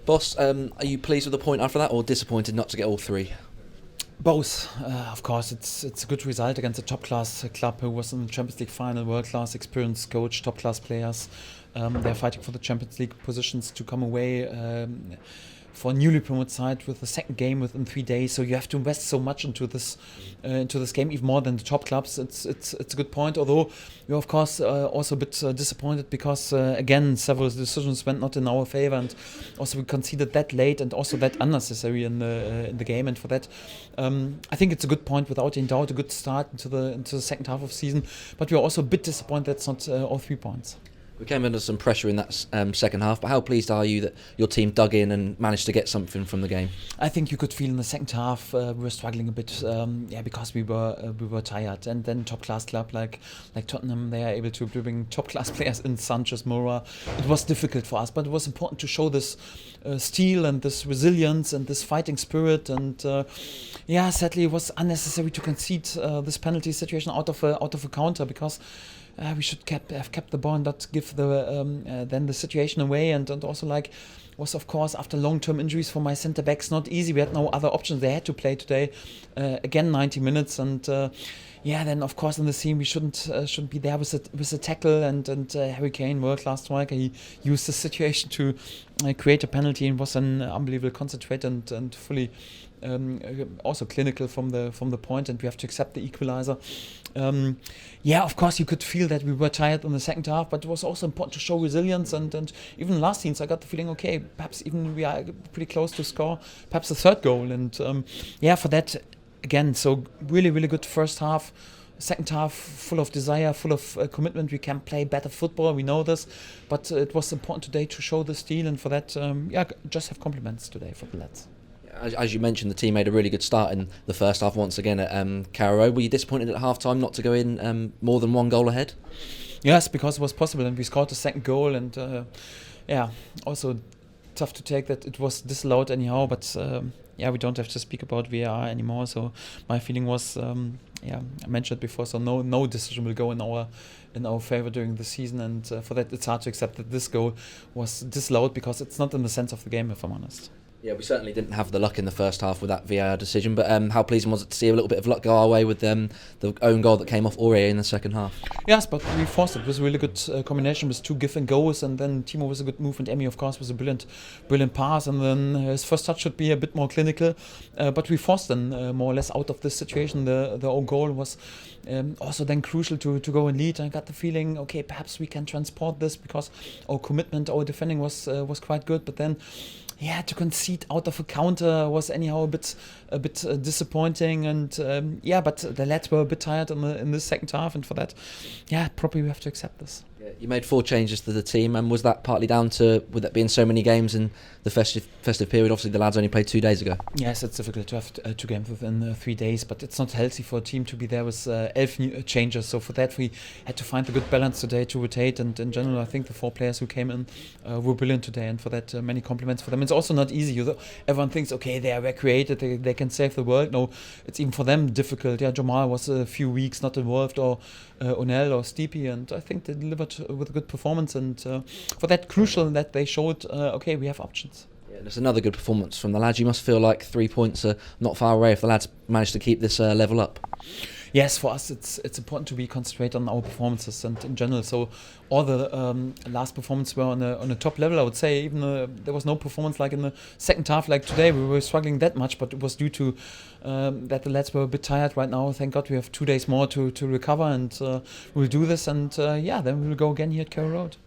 Boss, are you pleased with the point after that, or disappointed not to get all three? Both, of course. It's a good result against a top-class club who was in the Champions League final, world-class, experienced coach, top-class players. They're fighting for the Champions League positions to come away for a newly promoted side with the second game within 3 days. So you have to invest so much into this game, even more than the top clubs. It's a good point. Although you're of course also a bit disappointed because again several decisions went not in our favor, and also we conceded that late and also that unnecessary in the game. And for that, I think it's a good point without any doubt. A good start into the second half of the season, but we're also a bit disappointed that's not all 3 points. We came under some pressure in that second half, but how pleased are you that your team dug in and managed to get something from the game? I think you could feel in the second half we were struggling a bit, because we were tired. And then top class club like Tottenham, they are able to bring top class players in, Sanchez, Moura. It was difficult for us, but it was important to show this steel and this resilience and this fighting spirit. And sadly, it was unnecessary to concede this penalty situation out of a counter, because we should have kept the ball and not give then the situation away. And also was of course after long-term injuries for my centre backs not easy. We had no other options. They had to play today again 90 minutes, and then of course in the scene we shouldn't be there with a tackle, and Harry Kane, world-class striker, he used the situation to create a penalty and was an unbelievable concentrate and fully also clinical from the point, and we have to accept the equalizer. Of course you could feel that we were tired in the second half, but it was also important to show resilience, and even last scenes I got the feeling, okay, perhaps even we are pretty close to score perhaps a third goal, and for that again, so really good first half. Second half full of desire, full of commitment. We can play better football, we know this, but it was important today to show the steel, and for that just have compliments today for the lads. As you mentioned, the team made a really good start in the first half once again at Carrow Road. Were you disappointed at half-time not to go in more than 1 goal ahead? Yes, because it was possible, and we scored the second goal, and also tough to take that it was disallowed anyhow, but we don't have to speak about VAR anymore. So my feeling was, I mentioned it before, so no decision will go in our favor during the season, and for that it's hard to accept that this goal was disallowed, because it's not in the sense of the game, if I'm honest. Yeah, we certainly didn't have the luck in the first half with that VAR decision, but how pleasing was it to see a little bit of luck go our way with the own goal that came off Aurier in the second half? Yes, but we forced it. It was a really good combination with 2 give and goes, and then Timo was a good move, and Emi of course was a brilliant pass, and then his first touch should be a bit more clinical, but we forced them more or less out of this situation. The own goal was also then crucial to go and lead. I got the feeling, okay, perhaps we can transport this, because our commitment, our defending was quite good, but then to concede out of a counter was anyhow a bit disappointing, and but the lads were a bit tired in the second half, and for that, probably we have to accept this. Yeah, you made 4 changes to the team, and was that partly down to with that being so many games in the festive period? Obviously, the lads only played 2 days ago. Yes, it's difficult to have 2 games within 3 days, but it's not healthy for a team to be there with 11 new changes. So for that, we had to find the good balance today to rotate, and in general, I think the 4 players who came in were brilliant today, and for that, many compliments for them. It's also not easy. Everyone thinks, okay, they are created, they can save the world. No, it's even for them difficult. Yeah, Jamal was a few weeks not involved, or O'Neill or Steepy, and I think they delivered with a good performance, and for that, crucial that they showed, okay, we have options. Yeah, and it's another good performance from the lads. You must feel like 3 points are not far away if the lads manage to keep this level up. Yes, for us it's important to be concentrate on our performances and in general. So all the last performances were on a top level, I would say. Even there was no performance like in the second half like today. We were struggling that much, but it was due to that the lads were a bit tired right now. Thank God we have 2 days more to recover, and we'll do this, and then we'll go again here at Carrow Road.